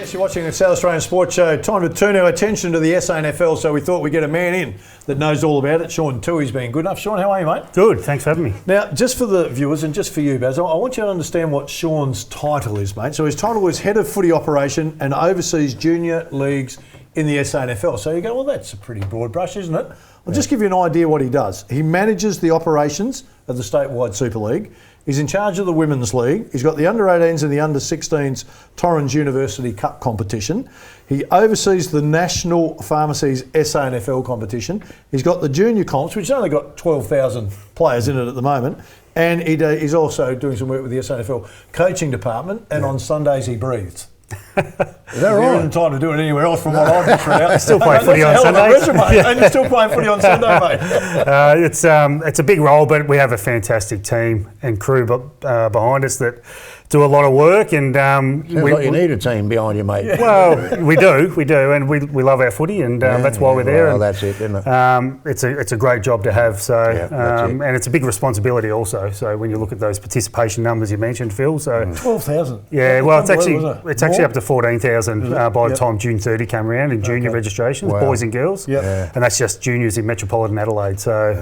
Yes, you're watching the South Australian Sports Show. Time to turn our attention to the SANFL, so we thought we'd get a man in that knows all about it. Sean Toohey's been good enough. Sean, how are you, mate? Good, thanks for having me. Now, just for the viewers and just for you, Baz, I want you to understand what Sean's title is, mate. So his title is Head of Footy Operation and oversees junior leagues in the SANFL. So you go, well, that's a pretty broad brush, isn't it? I'll just give you an idea what he does. He manages the operations of the statewide Super League. He's in charge of the Women's League. He's got the Under-18s and the Under-16s Torrens University Cup competition. He oversees the National Pharmacies SANFL competition. He's got the junior comps, which has only got 12,000 players in it at the moment. And he's also doing some work with the SANFL coaching department. And on Sundays he breathes. Is that right? There isn't time to do it anywhere else from what I've just read out. Still play footy on Sundays. And you're still playing footy on Sunday, mate. It's a big role, but we have a fantastic team and crew behind us that do a lot of work. And Sounds like you need a team behind you, mate. Yeah. Well, we do, and we love our footy, and that's why we're there. Well, and, that's it, isn't it? it's a great job to have. So, it. and it's a big responsibility also. So when you look at those participation numbers you mentioned, Phil. So 12,000. Yeah, well, it's actually up to 14,000 by the time June 30 came around in junior registrations, boys and girls. And that's just juniors in metropolitan Adelaide. So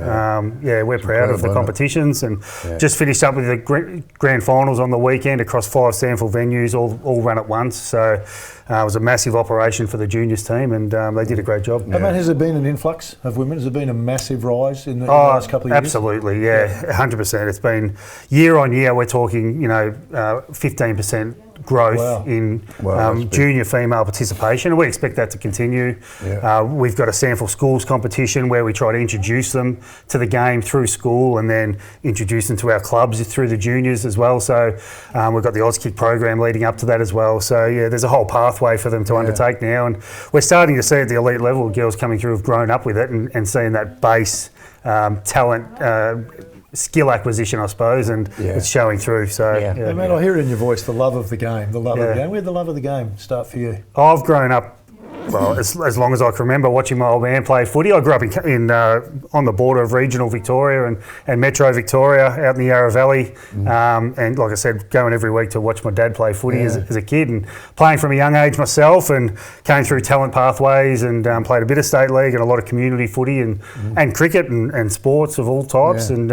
we're proud of the competitions, and just finished up with the grand finals on the weekend across 5 SANFL venues, all run at once. So it was a massive operation for the juniors team, and they did a great job. And mate, has there been an influx of women? Has there been a massive rise in the last couple of years? Absolutely, 100%. It's been year on year. We're talking, 15% growth in junior female participation, and we expect that to continue. We've got a SANFL schools competition where we try to introduce them to the game through school and then introduce them to our clubs through the juniors as well. So we've got the Auskick program leading up to that as well. So there's a whole pathway for them to undertake now, and we're starting to see at the elite level girls coming through who've grown up with it and seeing that base talent skill acquisition, I suppose, and it's showing through. So, mate, I hear it in your voice, the love of the game, the love of the game. Where did the love of the game start for you? I've grown up, as long as I can remember, watching my old man play footy. I grew up in on the border of regional Victoria and Metro Victoria, out in the Yarra Valley, and like I said, going every week to watch my dad play footy as a kid, and playing from a young age myself, and came through talent pathways and played a bit of state league and a lot of community footy and cricket and sports of all types, and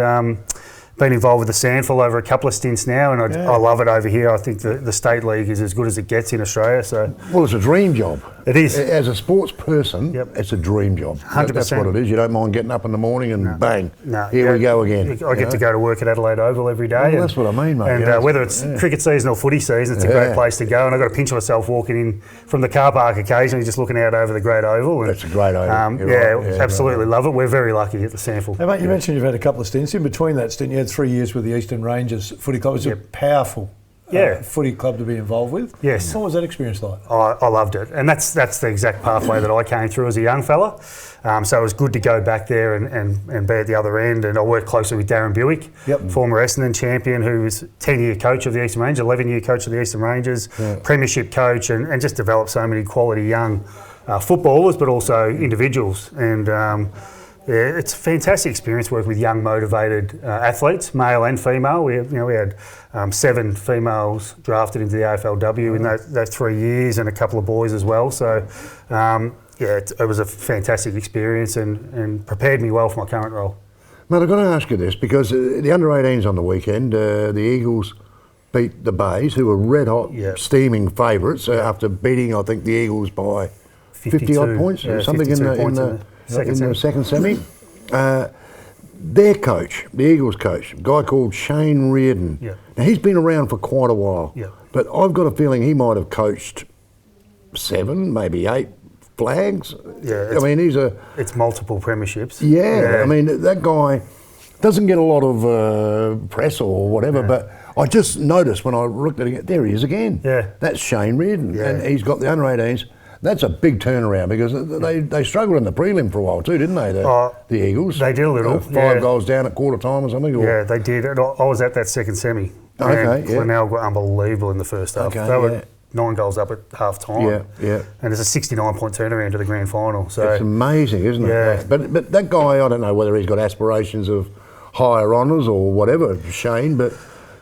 been involved with the SANFL over a couple of stints now, and I love it over here. I think the state league is as good as it gets in Australia. So, well, it's a dream job. It is. As a sports person, it's a dream job. 100%. That's what it is. You don't mind getting up in the morning and bang, here we go again. I get to go to work at Adelaide Oval every day. Well, that's what I mean, mate. And whether it's cricket season or footy season, it's a great place to go. And I've got a pinch of myself walking in from the car park occasionally, just looking out over the great oval. And, that's a great oval. Absolutely love it. We're very lucky at the SANFL. Hey, mate, you mentioned you've had a couple of stints. In between that stint, you had 3 years with the Eastern Rangers Footy Club. It was a powerful footy club to be involved with. Yes. What was that experience like? I loved it, and that's the exact pathway that I came through as a young fella. So it was good to go back there and be at the other end. And I worked closely with Darren Buick, former Essendon champion, who was 10-year coach of the Eastern Rangers, 11-year coach of the Eastern Rangers, premiership coach, and just developed so many quality young footballers, but also individuals. And it's a fantastic experience working with young, motivated athletes, male and female. We had 7 females drafted into the AFLW in those 3 years, and a couple of boys as well. So, it was a fantastic experience and prepared me well for my current role. Mate, I've got to ask you this, because the Under-18s on the weekend, the Eagles beat the Bays, who were red-hot, steaming favourites, after beating, I think, the Eagles by 50-odd points, or something in the second semi. Their coach, the Eagles coach, a guy called Shane Reardon. Now, he's been around for quite a while, but I've got a feeling he might have coached 7, maybe 8 flags. It's multiple premierships. I mean, that guy doesn't get a lot of press or whatever, but I just noticed when I looked at it, there he is again. That's Shane Reardon, and he's got the Under-18s. That's a big turnaround, because they struggled in the prelim for a while too, didn't they? The Eagles. They did a little. 5 goals down at quarter time or something. Yeah, they did. I was at that second semi. Glenelg were unbelievable in the first half. They were 9 goals up at half time. And it's a 69-point turnaround to the grand final. So it's amazing, isn't it? But that guy, I don't know whether he's got aspirations of higher honours or whatever, Shane, but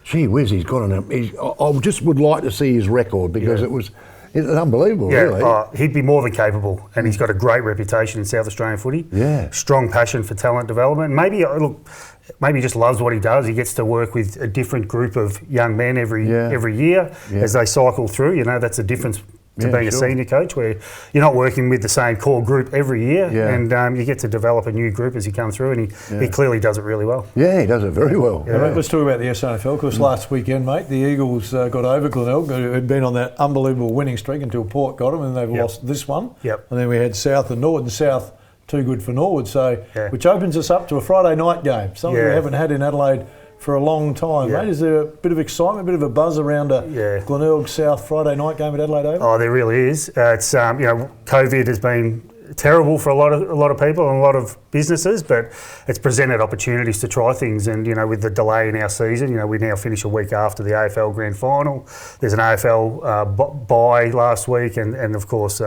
gee whiz, he's got I just would like to see his record, because it was It's unbelievable, Yeah, really. he'd be more than capable, and he's got a great reputation in South Australian footy. Yeah. Strong passion for talent development. Maybe he just loves what he does. He gets to work with a different group of young men every year as they cycle through. You know, that's a difference to being a senior coach, where you're not working with the same core group every year, and you get to develop a new group as you come through, and he clearly does it really well. Yeah, he does it very well. Yeah. Mate, let's talk about the SANFL, because last weekend, mate, the Eagles got over Glenelg, who had been on that unbelievable winning streak until Port got them, and they've lost this one. Yep. And then we had South and Norwood, and South too good for Norwood, so which opens us up to a Friday night game, something we haven't had in Adelaide for a long time, mate. Is there a bit of excitement, a bit of a buzz around a Glenelg South Friday night game at Adelaide Oval? Oh, there really is. It's COVID has been terrible for a lot of people and a lot of businesses, but it's presented opportunities to try things. And with the delay in our season, we now finish a week after the AFL Grand Final. There's an AFL bye last week, and of course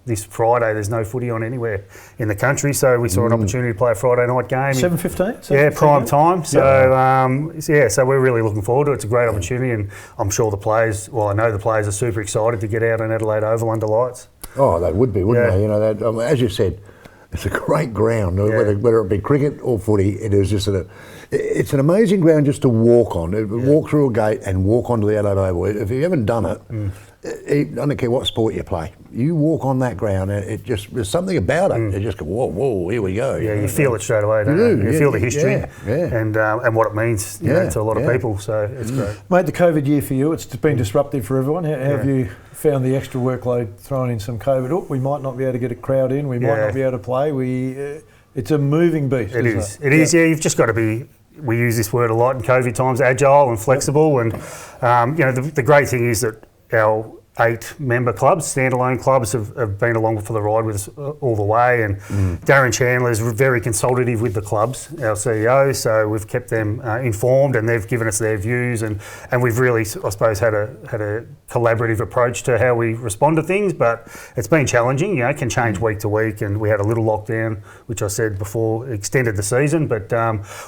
this Friday there's no footy on anywhere in the country, so we saw an opportunity to play a Friday night game. 7:15. Yeah, prime time. So so we're really looking forward to it. It's a great opportunity, and I'm sure the players. Well, I know the players are super excited to get out on Adelaide Oval under lights. Oh, they would be, wouldn't they? As you said, it's a great ground. Whether it be cricket or footy, it is just it's an amazing ground just to walk on. Walk through a gate and walk onto the Adelaide Oval. If you haven't done it, I don't care what sport you play. You walk on that ground, and there's something about it. You just go, whoa, here we go. Yeah, you feel it straight away, don't you? You feel the history and what it means to a lot of people. So it's great. Mate, the COVID year for you, it's been disruptive for everyone. How have you found the extra workload throwing in some COVID? Oh, we might not be able to get a crowd in. We might not be able to play. It's a moving beast. It is. Yeah, you've just got to be. We use this word a lot in COVID times: agile and flexible. And the great thing is that our 8 member clubs, standalone clubs, have been along for the ride with us all the way. And Darren Chandler is very consultative with the clubs, our CEO, so we've kept them informed, and they've given us their views, and we've really, I suppose, had a collaborative approach to how we respond to things. But it's been challenging, it can change week to week, and we had a little lockdown, which I said before extended the season, but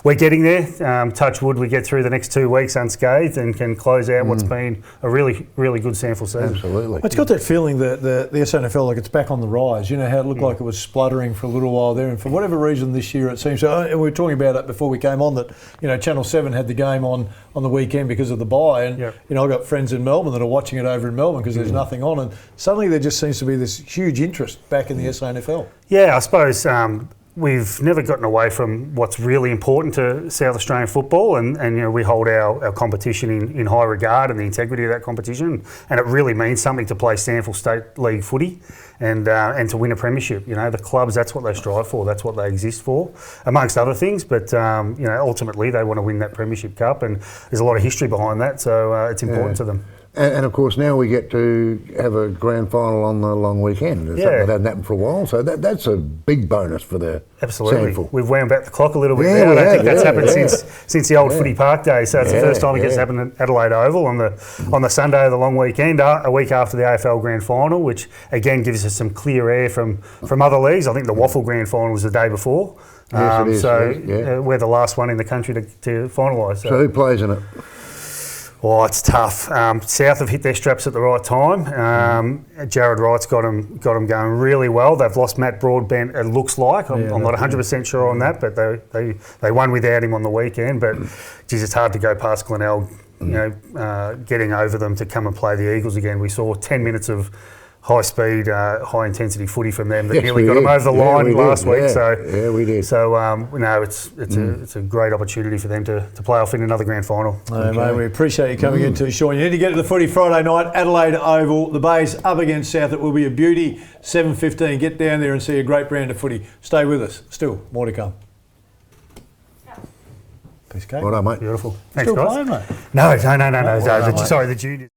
we're getting there. Touch wood, we get through the next 2 weeks unscathed and can close out what's been a really, really good SANFL season. Absolutely. It's got that feeling that the SANFL, like it's back on the rise. You know how it looked like it was spluttering for a little while there, and for whatever reason this year it seems. And we were talking about it before we came on that Channel 7 had the game on the weekend because of the bye, and I've got friends in Melbourne that are watching it over in Melbourne because there's nothing on, and suddenly there just seems to be this huge interest back in the SANFL. Yeah, I suppose. We've never gotten away from what's really important to South Australian football, and we hold our competition in high regard and the integrity of that competition, and it really means something to play SANFL State League footy and to win a premiership. The clubs, that's what they strive for, that's what they exist for, amongst other things, but ultimately they want to win that premiership cup, and there's a lot of history behind that, so it's important to them. And of course now we get to have a grand final on the long weekend. Something that hasn't happened for a while, so that's a big bonus for the SANFL. We've wound back the clock a little bit now. I don't think that's happened since the old footy park day. So it's the first time it gets happened at Adelaide Oval on the Sunday of the long weekend, a week after the AFL Grand Final, which again gives us some clear air from other leagues. I think the Waffle Grand Final was the day before. Yes, it is. So we're the last one in the country to finalise. So who plays in it? Oh, it's tough. South have hit their straps at the right time. Jared Wright's got them going really well. They've lost Matt Broadbent, it looks like. I'm not 100% sure on that, but they won without him on the weekend. But geez, it's hard to go past Glenelg, getting over them to come and play the Eagles again. We saw 10 minutes of high-speed, high-intensity footy from them that nearly got them over the line last week. So we did. So it's a great opportunity for them to play off in another grand final. Mate, we appreciate you coming in too, Sean. You need to get to the footy Friday night, Adelaide Oval. The Bay's up against South. It will be a beauty. 7:15. Get down there and see a great brand of footy. Stay with us. Still more to come. Piece of cake. Well done, mate. Beautiful. Thanks, Still guys. playing, mate? No. Sorry, the juniors.